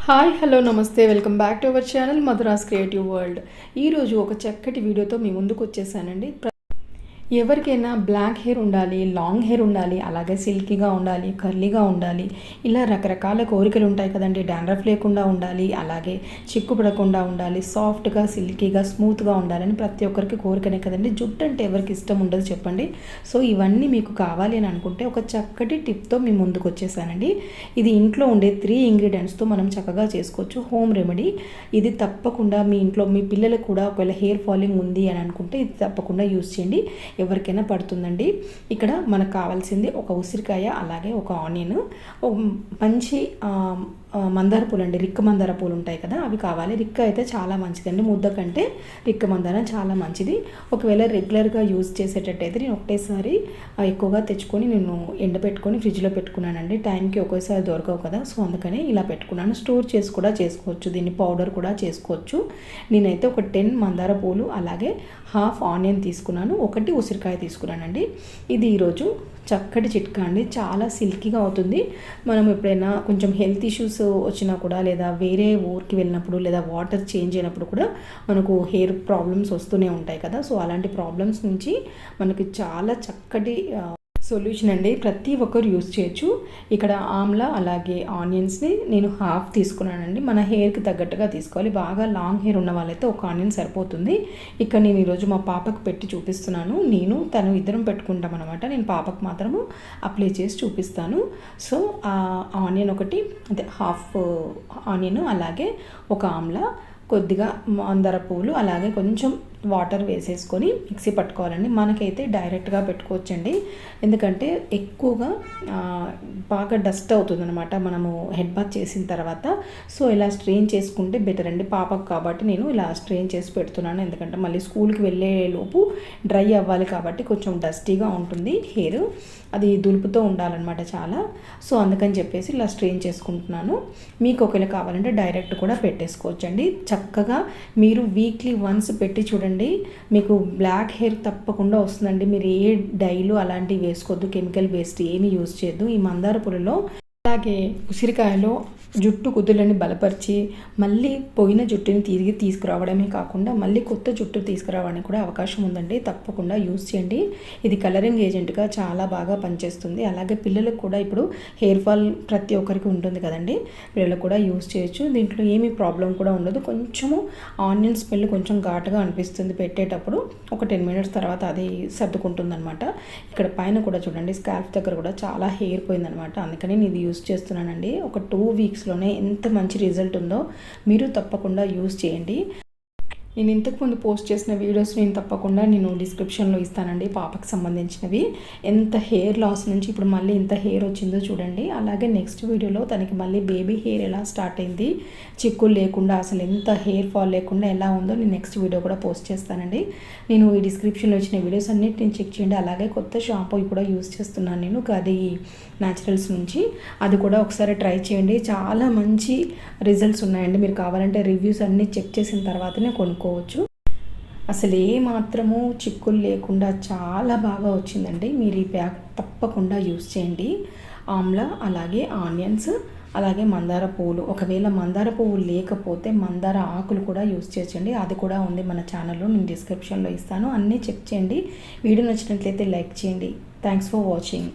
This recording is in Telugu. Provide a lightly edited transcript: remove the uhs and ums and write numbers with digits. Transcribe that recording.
హాయ్ హలో నమస్తే welcome back to our channel Madhura's creative world. ఈరోజు ఒక చక్కటి వీడియోతో మీ ముందుకు వచ్చేసానండి. ఎవరికైనా బ్లాక్ హెయిర్ ఉండాలి, లాంగ్ హెయిర్ ఉండాలి, అలాగే సిల్కీగా ఉండాలి, కర్లీగా ఉండాలి, ఇలా రకరకాల కోరికలు ఉంటాయి కదండి. డాండ్రఫ్ లేకుండా ఉండాలి, అలాగే చిక్కుపడకుండా ఉండాలి, సాఫ్ట్గా సిల్కీగా స్మూత్గా ఉండాలని ప్రతి ఒక్కరికి కోరికనే కదండి. జుట్టు అంటే ఎవరికి ఇష్టం ఉండదు చెప్పండి. సో ఇవన్నీ మీకు కావాలి అని అనుకుంటే ఒక చక్కటి టిప్తో మీ ముందుకు వచ్చేసానండి. ఇది ఇంట్లో ఉండే 3 ఇంగ్రీడియంట్స్తో మనం చక్కగా చేసుకోవచ్చు, హోమ్ రెమెడీ. ఇది తప్పకుండా మీ ఇంట్లో మీ పిల్లలకు కూడా ఒకవేళ హెయిర్ ఫాలింగ్ ఉంది అని అనుకుంటే ఇది తప్పకుండా యూస్ చేయండి, ఎవరికైనా పడుతుందండి. ఇక్కడ మనకు కావాల్సింది ఒక ఉసిరికాయ, అలాగే ఒక ఆనియన్, మంచి మందార పూలు అండి, రిక్క మందార పూలు ఉంటాయి కదా, అవి కావాలి. రిక్క అయితే చాలా మంచిదండి, ముద్ద కంటే రిక్క మందారం చాలా మంచిది. ఒకవేళ రెగ్యులర్గా యూజ్ చేసేటట్టయితే నేను ఒకటేసారి ఎక్కువగా తెచ్చుకొని నేను ఎండబెట్టుకొని ఫ్రిడ్జ్లో పెట్టుకున్నానండి. టైంకి ఒకేసారి దొరకవు కదా, సో అందుకని ఇలా పెట్టుకున్నాను. స్టోర్ చేసి కూడా చేసుకోవచ్చు, దీన్ని పౌడర్ కూడా చేసుకోవచ్చు. నేనైతే ఒక 10 మందార పూలు, అలాగే హాఫ్ ఆనియన్ తీసుకున్నాను, ఒకటి ఉసిరికాయ తీసుకున్నానండి. ఇది ఈరోజు చక్కటి చిట్కా అండి, చాలా సిల్కీగా అవుతుంది. మనం ఎప్పుడైనా కొంచెం హెల్త్ ఇష్యూస్ వచ్చినా కూడా, లేదా వేరే ఊరికి వెళ్ళినప్పుడు, లేదా వాటర్ చేంజ్ అయినప్పుడు కూడా మనకు హెయిర్ ప్రాబ్లమ్స్ వస్తూనే ఉంటాయి కదా. సో అలాంటి ప్రాబ్లమ్స్ నుంచి మనకి చాలా చక్కటి సొల్యూషన్ అండి, ప్రతి ఒక్కరు యూస్ చేయొచ్చు. ఇక్కడ ఆమ్లా అలాగే ఆనియన్స్ని నేను హాఫ్ తీసుకున్నానండి. మన హెయిర్కి తగ్గట్టుగా తీసుకోవాలి. బాగా లాంగ్ హెయిర్ ఉన్న వాళ్ళైతే ఒక ఆనియన్ సరిపోతుంది. ఇక్కడ నేను ఈరోజు మా పాపకు పెట్టి చూపిస్తున్నాను. తను ఇద్దరం పెట్టుకుంటాం అనమాట. నేను పాపకు మాత్రము అప్లై చేసి చూపిస్తాను. సో ఆనియన్ ఒకటి, అదే హాఫ్ ఆనియన్, అలాగే ఒక ఆమ్లా, కొద్దిగా మందార పువ్వులు, అలాగే కొంచెం వాటర్ వేసేసుకొని మిక్సీ పట్టుకోవాలండి. మనకైతే డైరెక్ట్గా పెట్టుకోవచ్చండి, ఎందుకంటే ఎక్కువగా బాగా డస్ట్ అవుతుంది అనమాట మనము హెడ్ బాత్ చేసిన తర్వాత. సో ఇలా స్ట్రెయిన్ చేసుకుంటే బెటర్ అండి, పాపకు కాబట్టి నేను ఇలా స్ట్రెయిన్ చేసి పెడుతున్నాను. ఎందుకంటే మళ్ళీ స్కూల్కి వెళ్ళే లోపు డ్రై అవ్వాలి కాబట్టి కొంచెం డస్టీగా ఉంటుంది హెయిర్, అది దులుపుతూ ఉండాలన్నమాట చాలా. సో అందుకని చెప్పేసి ఇలా స్ట్రెయిన్ చేసుకుంటున్నాను. మీకు ఒకవేళ కావాలంటే డైరెక్ట్ కూడా పెట్టేసుకోవచ్చండి. చక్కగా మీరు వీక్లీ వన్స్ పెట్టి చూడండి, మీకు బ్లాక్ హెయిర్ తప్పకుండా వస్తుందండి. మీరు ఏ డైలు అలాంటివి వేసుకోవద్దు, కెమికల్ బేస్డ్ ఏమి యూజ్ చేయొద్దు. ఈ మందార పూలలో అలాగే ఉసిరికాయలో జుట్టు కుదులని బలపరిచి మళ్ళీ పోయిన జుట్టుని తిరిగి తీసుకురావడమే కాకుండా మళ్ళీ కొత్త జుట్టు తీసుకురావడానికి కూడా అవకాశం ఉందండి. తప్పకుండా యూజ్ చేయండి. ఇది కలరింగ్ ఏజెంట్గా చాలా బాగా పనిచేస్తుంది. అలాగే పిల్లలకు కూడా ఇప్పుడు హెయిర్ ఫాల్ ప్రతి ఒక్కరికి ఉంటుంది కదండి, పిల్లలకు కూడా యూజ్ చేయొచ్చు. దీంట్లో ఏమీ ప్రాబ్లం కూడా ఉండదు. కొంచెము ఆనియన్ స్మెల్ కొంచెం ఘాటుగా అనిపిస్తుంది పెట్టేటప్పుడు, ఒక 10 మినిట్స్ తర్వాత అది సర్దుకుంటుంది అనమాట. ఇక్కడ పైన కూడా చూడండి, స్కాల్ప్ దగ్గర కూడా చాలా హెయిర్ పోయిందనమాట. అందుకని నేను ఇది యూజ్ చేస్తున్నానండి. ఒక 2 వీక్స్లోనే ఎంత మంచి రిజల్ట్ ఉందో మీరు తప్పకుండా యూజ్ చేయండి. నేను ఇంతకుముందు పోస్ట్ చేసిన వీడియోస్ తప్పకుండా నేను డిస్క్రిప్షన్లో ఇస్తానండి, పాపకు సంబంధించినవి. ఎంత హెయిర్ లాస్ నుంచి ఇప్పుడు మళ్ళీ ఇంత హెయిర్ వచ్చిందో చూడండి. అలాగే నెక్స్ట్ వీడియోలో తనకి మళ్ళీ బేబీ హెయిర్ ఎలా స్టార్ట్ అయింది, చిక్కులు లేకుండా అసలు ఎంత హెయిర్ ఫాల్ లేకుండా ఎలా ఉందో నేను నెక్స్ట్ వీడియో కూడా పోస్ట్ చేస్తానండి. నేను ఈ డిస్క్రిప్షన్లో ఇచ్చిన వీడియోస్ అన్నిటిని చెక్ చేయండి. అలాగే కొత్త షాంపూ కూడా యూజ్ చేస్తున్నాను నేను, అది న్యాచురల్స్ నుంచి, అది కూడా ఒకసారి ట్రై చేయండి. చాలా మంచి రిజల్ట్స్ ఉన్నాయండి. మీరు కావాలంటే రివ్యూస్ అన్నీ చెక్ చేసిన తర్వాతనే కొనుక్కోవచ్చు. అసలు ఏ మాత్రము చిక్కులు లేకుండా చాలా బాగా వచ్చిందండి. మీరు ఈ ప్యాక్ తప్పకుండా యూజ్ చేయండి. ఆమ్లా, అలాగే ఆనియన్స్, అలాగే మందార పువ్వులు. ఒకవేళ మందార పువ్వులు లేకపోతే మందార ఆకులు కూడా యూజ్ చేయొచ్చండి, అది కూడా ఉంది మన ఛానల్లో, నేను డిస్క్రిప్షన్లో ఇస్తాను. అన్నీ చెక్ చేయండి. వీడియో నచ్చినట్లయితే లైక్ చేయండి. Thanks for watching.